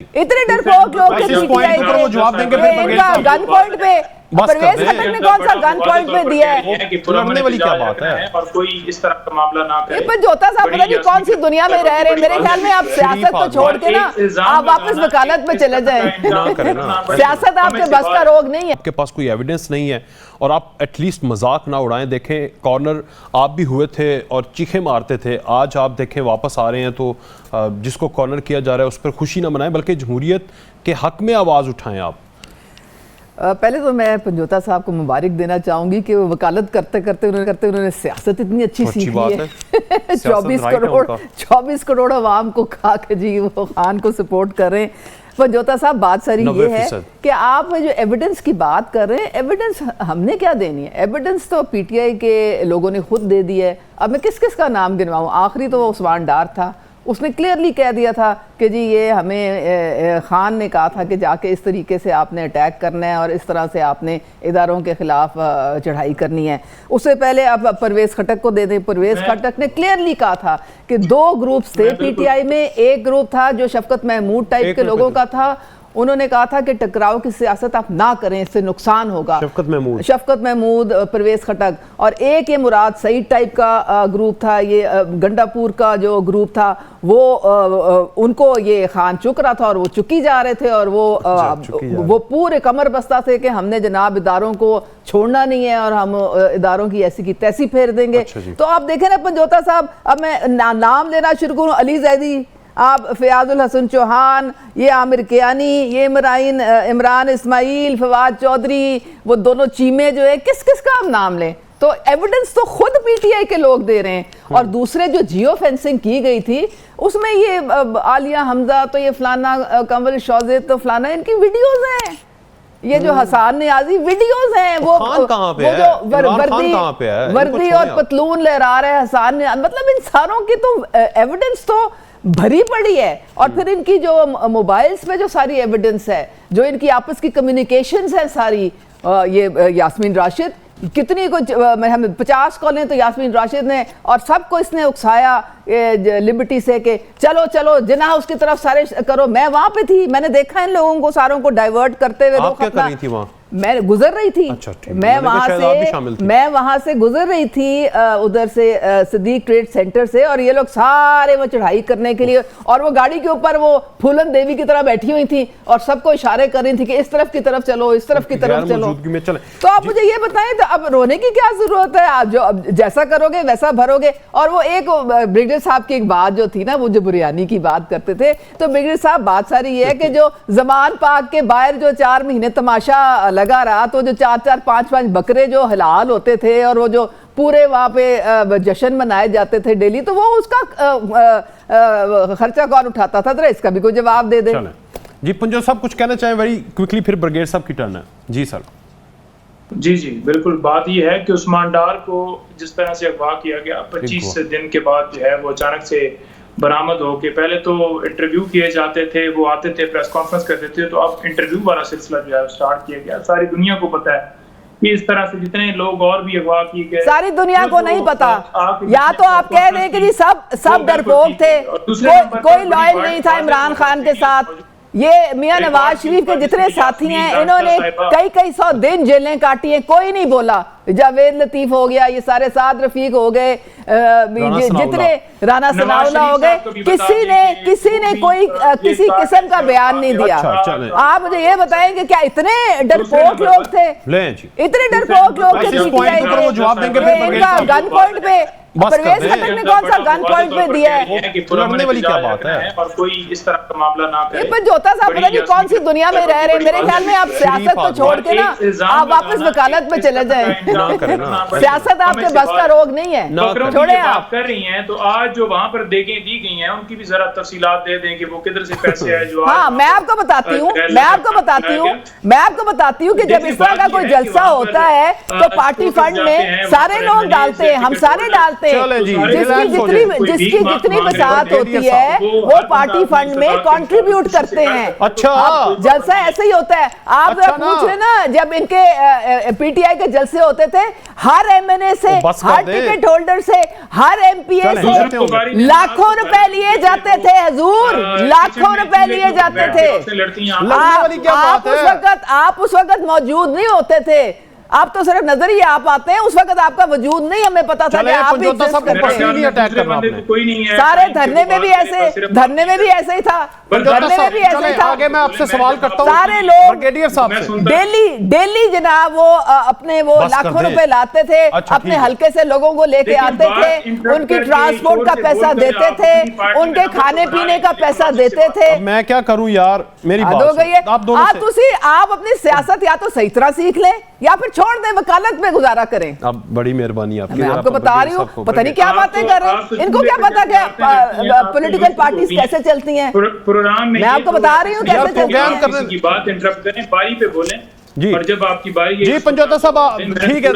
इतने डरपोक लोग के पीटीआई के वो जवाब देंगे इनका गन पॉइंट पे परवेज खट्टर ने कौन सा गन पॉइंट पे दिया है? लड़ने वाली क्या बात है? और कोई इस तरह का मामला ना करे। पर जोता साहब पता नहीं कौन सी दुनिया में रह रहे हैं। मेरे ख्याल में आप सियासत को छोड़ के ना आप वापस वकालत में चले जाएं। सियासत आपके बस का रोग नहीं है। आपके पास कोई एविडेंस नहीं है और आप एटलीस्ट मजाक ना उड़ाएं। देखें कॉर्नर आप भी हुए थे और चीखे मारते थे, आज आप देखें वापस आ रहे हैं तो जिसको कॉर्नर किया जा रहा है उस पर खुशी ना मनाएं बल्कि जमहूरियत के हक में आवाज़ उठाएं। आप पहले तो मैं पंजोता साहब को मुबारक देना चाहूंगी कि वो वकालत करते करते उन्होंने सियासत इतनी अच्छी सीखी है। 24 करोड़ अवाम को खा के जी वो खान को सपोर्ट कर रहे हैं। पंजोता साहब बात सारी ये है कि आप जो एविडेंस की बात कर रहे हैं, एविडेंस हमने क्या देनी है? एविडेंस तो पीटीआई के लोगों ने खुद दे दी है। अब मैं किस किस का नाम गिनवाऊं? आखिरी तो वो उस्मान डार था, उसने क्लियरली कह दिया था कि जी ये हमें खान ने कहा था कि जाके इस तरीके से आपने अटैक करना है और इस तरह से आपने इदारों के ख़िलाफ़ चढ़ाई करनी है। उससे पहले आप परवेज़ खटक को दे दें। परवेज़ खटक ने क्लियरली कहा था कि 2 ग्रुप्स थे पीटीआई में। एक ग्रुप था जो शफकत महमूद टाइप के लोगों का था, उन्होंने कहा था कि टकराव की सियासत आप ना करें, इससे नुकसान होगा। शफकत महमूद परवेज़ खटक। और एक ये मुराद सईद टाइप का ग्रुप था, ये गंडापुर का जो ग्रुप था वो उनको ये खान चुक रहा था और वो चुकी जा रहे थे और वो पूरे कमर बस्ता थे कि हमने जनाब इदारों को छोड़ना नहीं है और हम इदारों की ऐसी की तैसी फेर देंगे। तो आप देखें ना पंजोता साहब, अब मैं नाम लेना शुरू करूँ, अली जैदी, आप फयाजुल हसन चौहान, ये आमिर कियानी, ये इमरान इस्माइल, फवाद चौधरी, वो दोनों चीमे जो है, किस किस का हम नाम लें? तो एविडेंस तो खुद पीटीआई के लोग दे रहे हैं। और दूसरे जो जियो फेंसिंग की गई थी उसमें ये आलिया हमजा तो ये फलाना कंवल शौजे तो फलाना, इनकी वीडियोज हैं। ये जो हसान नियाजी वीडियोस हैं वो जो वर्दी और पतलून लहरा रहे हैं हसान, मतलब इन सारों की तो एविडेंस तो भरी पड़ी है। और फिर इनकी जो मोबाइल्स में जो सारी एविडेंस है, जो इनकी आपस की कम्युनिकेशंस है सारी, ये यास्मीन राशिद कितनी कुछ 50 कॉलें तो यास्मीन राशिद ने, और सबको इसने उकसाया लिबर्टी से कि चलो चलो जिन्ना उसकी तरफ सारे करो। मैं वहां पे थी, मैंने देखा इन लोगों को सारों को डाइवर्ट करते हुए। आप क्या कर रही थी वहां? मैं गुजर रही थी। अच्छा, मैं वहां से गुजर रही थी उधर से सिद्दीक ट्रेड सेंटर से, और ये लोग सारे वो चढ़ाई करने के लिए, और वो गाड़ी के ऊपर वो फूलन देवी की तरह बैठी हुई थी और सबको इशारे कर रही थी कि इस तरफ की तरफ चलो, इस तरफ की तरफ चलो। तो आप मुझे ये बताएं, तो अब रोने की क्या जरूरत है? आप जो जैसा करोगे वैसा भरोगे। और वो एक ब्रिगेडियर साहब की एक बात जो थी ना, वो जो बुरियानी की बात करते थे, तो ब्रिगेडियर साहब बात सारी ये है कि जो जमान पाक के बाहर जो 4 महीने तमाशा लगा रहा, तो जो 4-4, 5-5 बकरे जो हलाल होते थे और वो जो पूरे वहां पे जश्न मनाए जाते थे डेली, तो वो उसका खर्चा कौन उठाता था? जरा इसका भी कोई जवाब दे दे। जी पंजो साहब कुछ कहना चाहें वेरी क्विकली, फिर ब्रिगेड साहब की टर्न है। जी सर। जी बिल्कुल, बात यह है कि उस्मान डार को जिस तरह से अगवा किया गया 25 दिन के बाद जो है वो अचानक से बरामद हो के, पहले तो इंटरव्यू किए जाते थे, वो आते थे प्रेस कॉन्फ्रेंस करते थे, तो अब इंटरव्यू वाला सिलसिला जो है स्टार्ट किया गया। सारी दुनिया को पता है कि इस तरह से जितने लोग और भी अगवा किए गए, सारी दुनिया को नहीं पता। या तो आप कह रहे हैं कि जी सब डरपोक थे, कोई लॉयल नहीं था इमरान खान के साथ। ये मियां नवाज शरीफ के जितने साथी हैं, इन्होंने कई 100 दिन जेलें काटी हैं, कोई नहीं बोला। जावेद लतीफ हो गया, ये सारे साद रफीक हो गए, जितने राना सनाउल्लाह हो गए, किसी ने कोई किसी किस्म का बयान नहीं दिया। आप मुझे ये बताएं कि क्या इतने डरपोक लोग थे? इतने डरपोक लोग थे पीटीआई के? इनका गन पॉइंट पे परवेज खट्टर ने कौन सा गन पॉइंट पे दिया है? लड़ने वाली क्या बात है? और कोई इस तरह का मामला ना करे। पर जोता साहब पता नहीं कौन सी दुनिया में रह रहे हैं। मेरे ख्याल में आप सियासत को छोड़ के ना आप वापस वकालत में चले जाएं। सियासत आपके बस का रोग नहीं है, छोड़े आप कर रही हैं। तो आज जो वहां पर देखें दी गई हैं, उनकी भी जरा तफसीलात दे दें कि वो किधर से पैसे आए जो। हाँ, मैं आपको बताती हूँ कि जब इस तरह का कोई जलसा होता है तो पार्टी फंड में सारे लोग डालते हैं, हम सारे डालते हैं। जिसकी जितनी बसात होती है वो पार्टी फंड में कंट्रीब्यूट करते हैं। अच्छा, जलसा ऐसे ही होता है। आप पूछ रहे ना, जब इनके पीटीआई के जलसे होते होते थे, हर एमएनए से, हर टिकट होल्डर से, हर एमपीए से लाखों रुपए लिए जाते थे हुजूर, लाखों रुपए लिए जाते थे। आप उस वक्त मौजूद नहीं होते थे, आप तो सिर्फ नजर ही आप आते हैं, उस वक्त आपका वजूद नहीं हमें पता था कि आप भी एग्जिस्ट करते हैं। सारे धरने में भी ऐसे ही था, धरने में भी ऐसे ही था। आगे मैं आपसे सवाल करता हूं, सारे लोग ब्रिगेडियर साहब से डेली जनाब वो अपने वो लाखों रुपए लाते थे, अपने हल्के से लोगों को लेके आते थे, उनकी ट्रांसपोर्ट का पैसा देते थे, उनके खाने पीने का पैसा देते थे। मैं क्या करूं यार, मेरी बात हो गई है। आप अपनी सियासत या तो सही तरह सीख लें या फिर छोड़ दें, वकालत में गुजारा करें। अब बड़ी मेहरबानी आपकी, मैं आपको बता रही हूँ, पता नहीं क्या बातें कर रहे हैं, इनको क्या पता क्या पॉलिटिकल पार्टीज कैसे चलती हैं। प्रोग्राम में मैं आपको बता रही हूँ कैसे चलती हैं। बात इंटरप्ट करें, बारी पे बोलें, और जब आपकी बारी जी पंजोता साहब ठीक है।